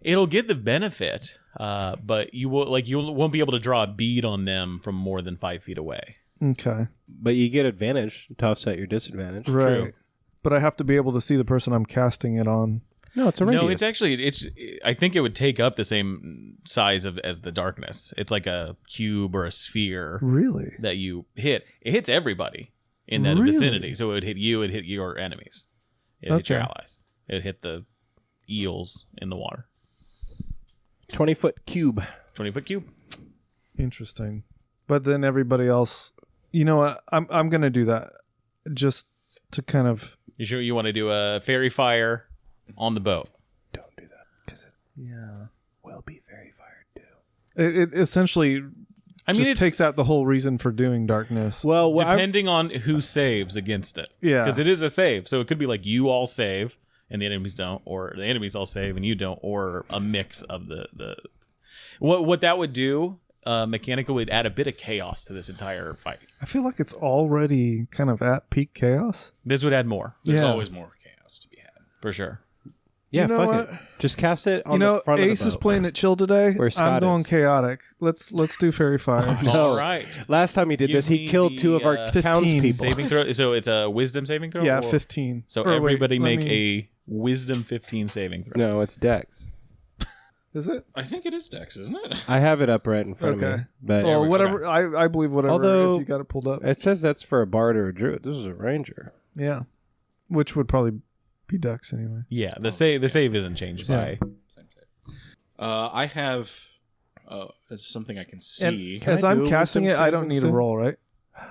It'll get the benefit, but you won't be able to draw a bead on them from more than 5 feet away. Okay. But you get advantage to offset your disadvantage. Right. True. But I have to be able to see the person I'm casting it on. No, it's a radius. No, it's I think it would take up the same size as the darkness. It's like a cube or a sphere Really? that you hit. It hits everybody in that Really? vicinity. So it would hit you, it'd hit your enemies. It'd hit your Okay. allies. It'd hit the eels in the water. 20-foot cube. 20-foot cube. Interesting. But then everybody else, you know what? I'm going to do that just to kind of. You sure you want to do a fairy fire on the boat? Don't do that because it will be very fired too. It essentially I mean, just it's takes out the whole reason for doing darkness. Well, depending on who saves against it. Yeah. Because it is a save. So it could be like you all save and the enemies don't, or the enemies all save and you don't, or a mix of the what that would do mechanically would add a bit of chaos to this entire fight. I feel like it's already kind of at peak chaos. This would add more There's Yeah. always more chaos to be had. for sure. Yeah, You know fuck what? it. Just cast it on You know, the front Ace of the is boat. playing it chill today. Where I'm Scott going is. chaotic. Let's do fairy fire. All right. Last time he did Give this, he me killed two of our the, 15 townspeople. Saving throw. So it's a wisdom saving throw. Yeah, or- 15. So Or wait, everybody let make me- a wisdom 15 saving throw. No, it's Dex. Is it? I think it is Dex, isn't it? I have it up right in front of Okay. me. But Well, we go. whatever. I believe whatever. Although- if you got it pulled up. it says that's for a bard or a druid. This is a ranger. Yeah. Which would probably be Dex anyway. Yeah, the save isn't changed by. Same save. I have it's something I can see. Can As I I'm do a casting wisdom it, I save don't need a instead? roll, right?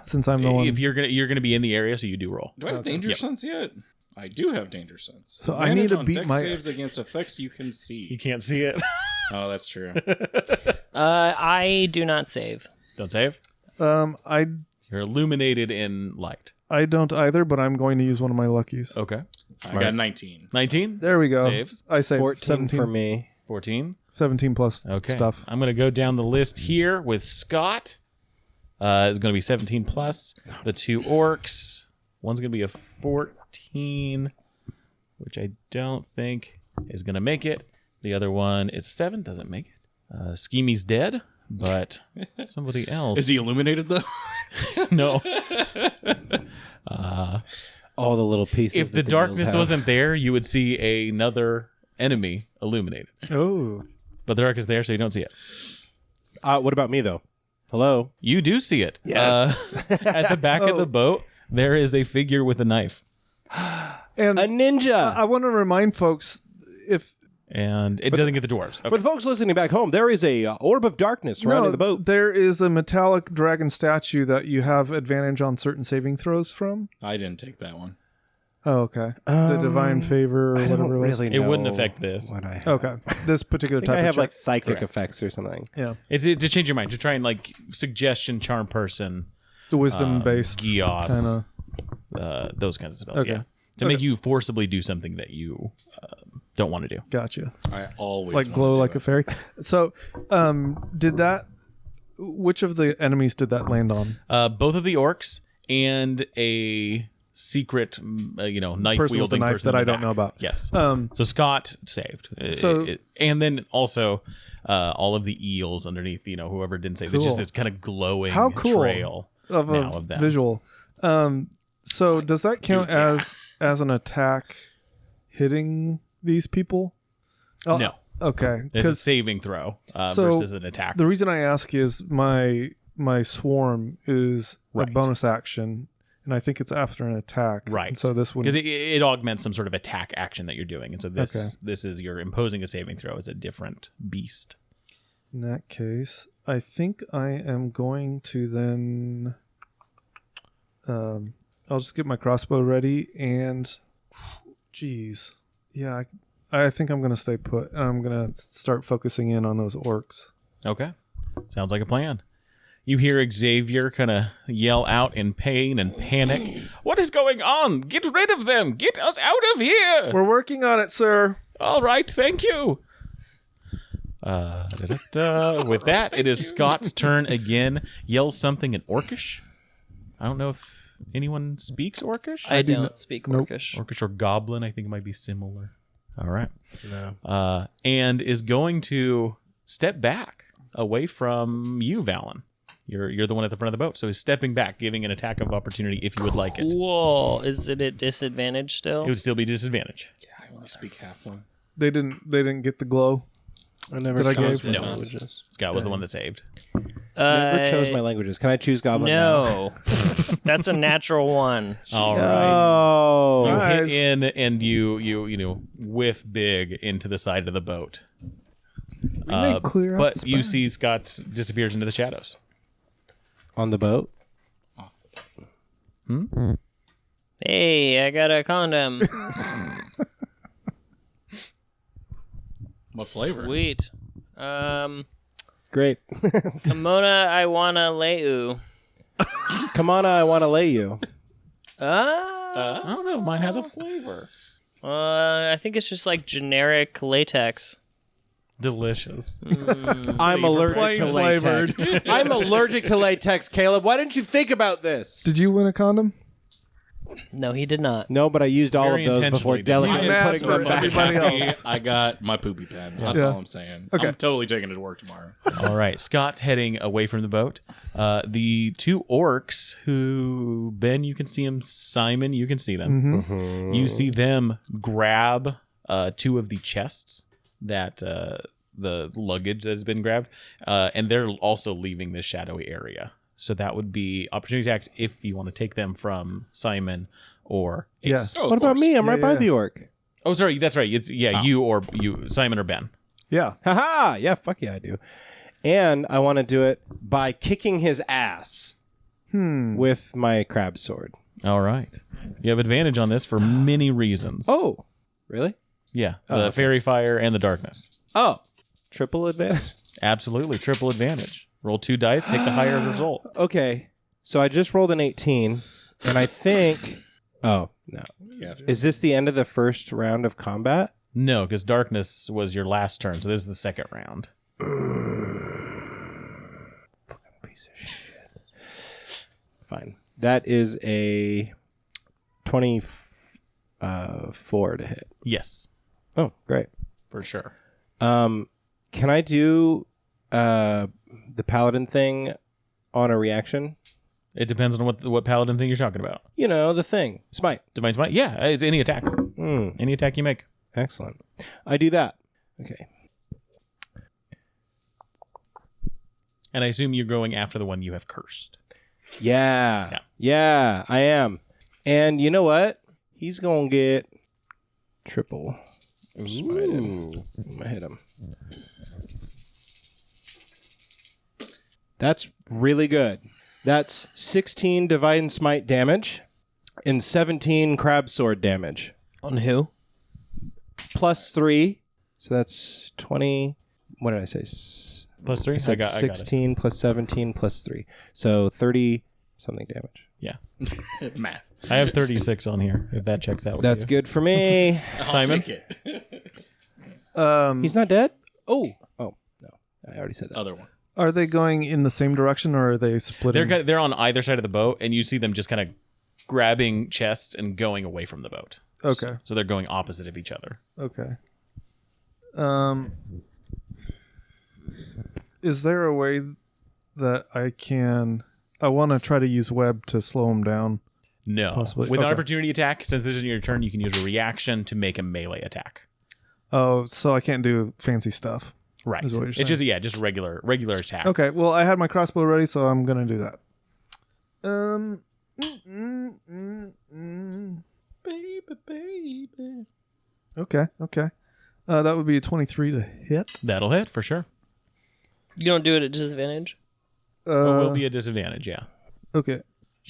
Since I'm the one. If you're gonna be in the area, so you do roll. Do I have danger Yep. sense yet? I do have danger sense. So I need to on beat Dex my- saves against effects you can You see. can't see it. Oh, that's true. I do not save. Don't save. I You're illuminated in light. don't either, but I'm going to use one of my luckies. Okay. I got 19. 19. There we go. Save. I say 14 17 for me. 14. 17 plus Okay. stuff. I'm gonna go down the list here with Scott. Is gonna be 17 plus. The two orcs. One's gonna be a 14, which I don't think is gonna make it. The other one is a 7. Doesn't make it. Schemy's dead, but somebody else. Is he illuminated though? No. All the little pieces. If the that darkness wheels have. wasn't there, you would see another enemy illuminated. Oh. But the dark is there, so you don't see it. What about me though? Hello. You do see it. Yes. At the back of the boat, there is a figure with a knife. And A ninja. I want to remind folks if And it doesn't get the dwarves. Okay. For the folks listening back home, there is a orb of darkness surrounding the boat. there is a metallic dragon statue that you have advantage on certain saving throws from. I didn't take that one. Oh, okay. The divine favor or I whatever don't it was. really It know wouldn't affect this. What I have. Okay. This particular I think type I of have check. like psychic Correct. effects or something. Yeah. It's to change your mind, to try and like suggestion, charm person, The wisdom based Gios, kind of. those kinds of spells. Okay. Yeah. To make you forcibly do something that you don't want to do. Gotcha. I always Like wanna glow do like it. a fairy. So, did that? Which of the enemies did that land on? Both of the orcs and a secret, knife Person with wielding a knife person that in I the don't know back. about. Yes. So Scott saved. So- And then also all of the eels underneath. Whoever didn't save. There's Cool. just this kind of glowing How cool trail of now a of them. visual. So does that count as an attack hitting these people? Oh, No. Okay. There's a Because saving throw So, versus an attack. the reason I ask is my swarm is Right. a bonus action, and I think it's after an attack. Right. And so this would Because it augments some sort of attack action that you're doing. And so this Okay. this is you're imposing a saving throw as a different beast. in that case, I think I am going to then. I'll just get my crossbow ready and, geez, yeah, I think I'm gonna stay put. I'm gonna start focusing in on those orcs. Okay. Sounds like a plan. You hear Xavier kind of yell out in pain and panic. What is going on? Get rid of them! Get us out of here! We're working on it, sir. All right, thank you. With that, it is Scott's turn again. Yells something in Orcish. I don't know if anyone speaks Orcish. I don't speak Orcish. Orcish or Goblin, I think it might be similar. All right. And is going to step back away from you, Valen. You're the one at the front of the boat, so he's stepping back, giving an attack of opportunity if you would like it. Whoa, is it at disadvantage still? It would still be disadvantage. I only speak halfling. They didn't get the glow. I never Did I chose give- my No. languages. Scott was the one that saved. Never chose my languages. Can I choose Goblin now? No. That's a natural one. All right. Oh. You Nice. hit in and you whiff big into the side of the boat. may clear out But the you spine. see Scott disappears into the shadows. On the boat? Hey, I got a condom. What flavor? Sweet. Great. Kimona, I wanna lay you. Come on, I want to lay you. I don't know if mine has a flavor. I think it's just like generic latex. Delicious. I'm allergic to latex. I'm allergic to latex, Caleb. Why didn't you think about this? Did you win a condom? No, he did not. No, but I used all Very of those before intentionally did. delicately Math putting them for back. everybody Happy else. I got my poopy pen. That's Yeah. all I'm saying. Okay. I'm totally taking it to work tomorrow. All right, Scott's heading away from the boat. The two orcs who, Ben, you can see them. Simon, you can see them. Mm-hmm. You see them grab two of the chests that the luggage that has been grabbed, and they're also leaving this shadowy area. So that would be opportunity attacks if you want to take them from Simon or Ace. Yeah. Oh, What about me? I'm right by Yeah. the orc. Oh, sorry, that's right. It's you or you, Simon or Ben. Yeah. Haha! Yeah, fuck yeah, I do. And I want to do it by kicking his ass with my crab sword. All right, you have advantage on this for many reasons. Oh, really? Yeah, the fairy fire and the darkness. Oh, triple advantage. Absolutely, triple advantage. Roll 2 dice, take the higher result. Okay, so I just rolled an 18, and I think. Oh no! Is this the end of the first round of combat? No, because darkness was your last turn, so this is the second round. Fucking piece of shit. Fine. That is a 24 to hit. Yes, Oh, great. for sure. Can I do the paladin thing on a reaction? It depends on what paladin thing you're talking about. You know, the thing. Smite. Divine Smite? Yeah, it's any attack. Any attack you make. Excellent. I do that. Okay. And I assume you're going after the one you have cursed. Yeah. Yeah, I am. And you know what? He's going to get triple. Smited. I'm going to hit him. That's really good. That's 16 divide and smite damage and 17 crab sword damage. On who? Plus 3. So that's 20. What did I say? Plus 3? I got 16 plus 17 plus 3. So 30 something damage. Yeah. Math. I have 36 on here, if that checks out with That's you. good for me. Simon? Take it. He's not dead? Oh, no. I already said that. Other one. Are they going in the same direction or are they splitting? They're on either side of the boat, and you see them just kind of grabbing chests and going away from the boat. Okay. So they're going opposite of each other. Okay. Is there a way that I want to try to use web to slow them down? No. Possibly. With an Okay. opportunity attack, since this is your turn, you can use a reaction to make a melee attack. Oh, so I can't do fancy stuff. Right. Is what you're It's just a regular attack. Okay, well, I had my crossbow ready, so I'm going to do that. Baby. Okay. That would be a 23 to hit. That'll hit for sure. You don't do it at disadvantage? It will be a disadvantage, yeah. Okay.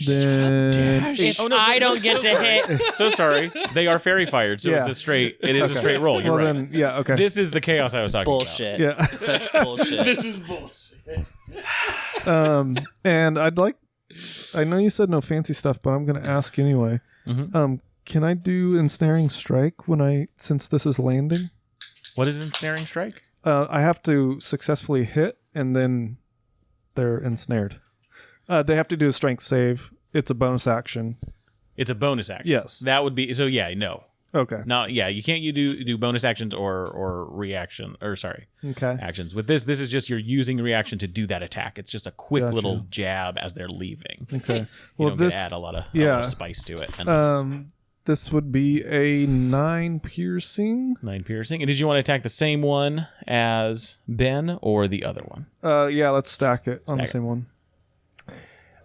Then If I don't get to hit. So sorry. They are fairy fired, so Yeah. it's a straight roll. You're well right. then yeah, okay. This is the chaos I was talking Bullshit. yeah. Such bullshit. is bullshit. And I know you said no fancy stuff, but I'm going to ask anyway. Mhm. Can I do ensnaring strike since this is landing? about. What is ensnaring strike? I have to successfully hit and then they're ensnared. They have to do a strength save. It's a bonus action. It's a bonus action. Yes. That would be so yeah, no. Okay. No, yeah, you can't do bonus actions or reaction Okay. actions. With this is just you're using a reaction to do that attack. It's just a quick Gotcha. little jab as they're leaving. Okay. You Well, don't this get to add a lot yeah. of spice to it. And this would be a 9 piercing. 9 piercing. And did you want to attack the same one as Ben or the other one? Yeah, let's stack it on the Stack it. same one.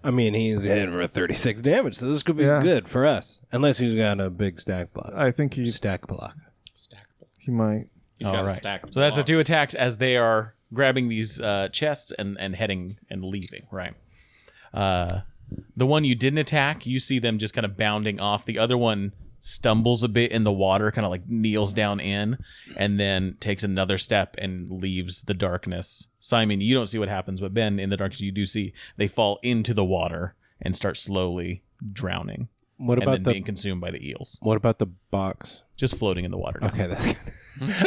I mean, he's in for 36 damage, so this could be Yeah. good for us. Unless he's got a big stack block. I think Stack block. he might. He's All got a right. stack. So that's the 2 attacks as they are grabbing these chests and heading and leaving, right? The one you didn't attack, you see them just kind of bounding off. The other one stumbles a bit in the water, kind of like kneels down in, and then takes another step and leaves the darkness. Simon, you don't see what happens, but Ben, in the darkness, you do see they fall into the water and start slowly drowning. What and about then being consumed by the eels. What about the box? Just floating in the water. now. Okay, that's good.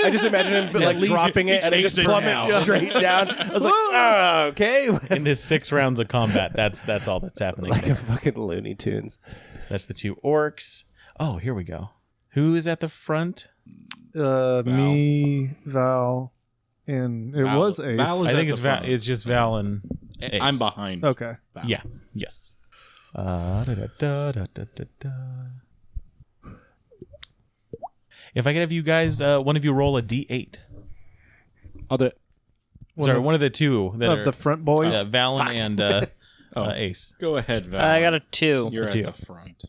I just imagine him like least dropping it and it just takes it plummets down. straight down. I was like, oh, okay. In this 6 rounds of combat, that's all that's happening. Like a fucking Looney Tunes. That's the 2 orcs. Oh, here we go. Who is at the front? Me, Val, and it was Ace. Val is I think at it's the Val. front. It's just Val and Ace. I'm behind. Okay. Val. Yeah. Yes. Da-da-da-da-da-da-da. If I could have you guys, one of you roll a d8. I'll do it. Sorry, one of the 2 that Of are the front boys. Valen and Ace. Go ahead, Val. I got a 2. You're two. at the front.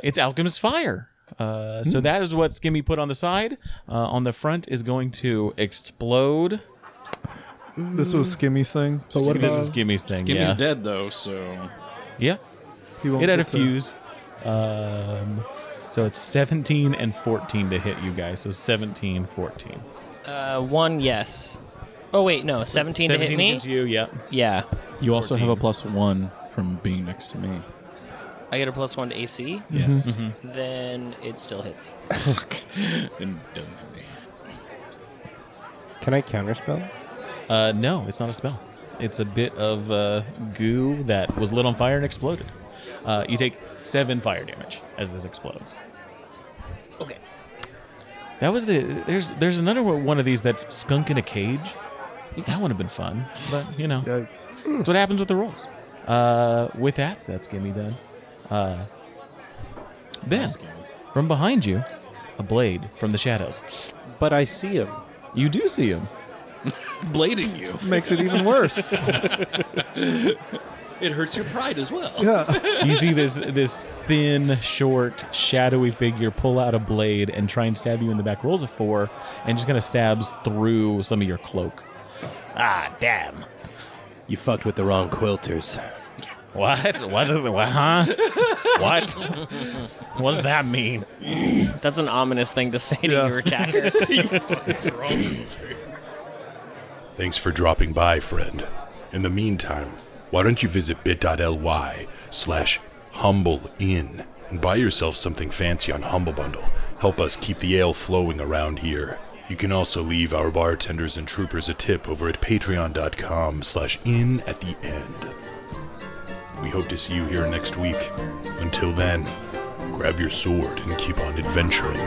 It's Alchemist Fire. So that is what Skimmy put on the side. On the front is going to explode. This was Skimmy's thing. So what This about is Skimmy's thing. Skimmy's yeah. dead though, so Yeah. he won't It had a get to- fuse. So it's 17 and 14 to hit you guys. So 17, 14. 1, yes. Oh, wait, no. 17 to 17 hit me? against you, yeah. Yeah. you also 14. have a +1 from being next to me. I get a +1 to AC. Yes. Then it still hits. And doesn't Can I counterspell? No, it's not a spell. It's a bit of goo that was lit on fire and exploded. You take 7 fire damage as this explodes. Okay. That was there's another one of these that's skunk in a cage. That would have been fun, but you know, Yikes. that's what happens with the rolls. With that's Gimme done. Ben, from behind you, a blade from the shadows. But I see him. You do see him. blading you. Makes it even worse. It hurts your pride as well. Yeah. You see this thin, short, shadowy figure pull out a blade and try and stab you in the back. Rolls a 4 and just kind of stabs through some of your cloak. Ah, damn. You fucked with the wrong quilters. What? What is it? What? Huh? What? What does that mean? That's an ominous thing to say to Yeah. your attacker. Thanks for dropping by, friend. In the meantime, why don't you visit bit.ly/humbleinn and buy yourself something fancy on Humble Bundle. Help us keep the ale flowing around here. You can also leave our bartenders and troopers a tip over at patreon.com/in at the end. We hope to see you here next week. Until then, grab your sword and keep on adventuring.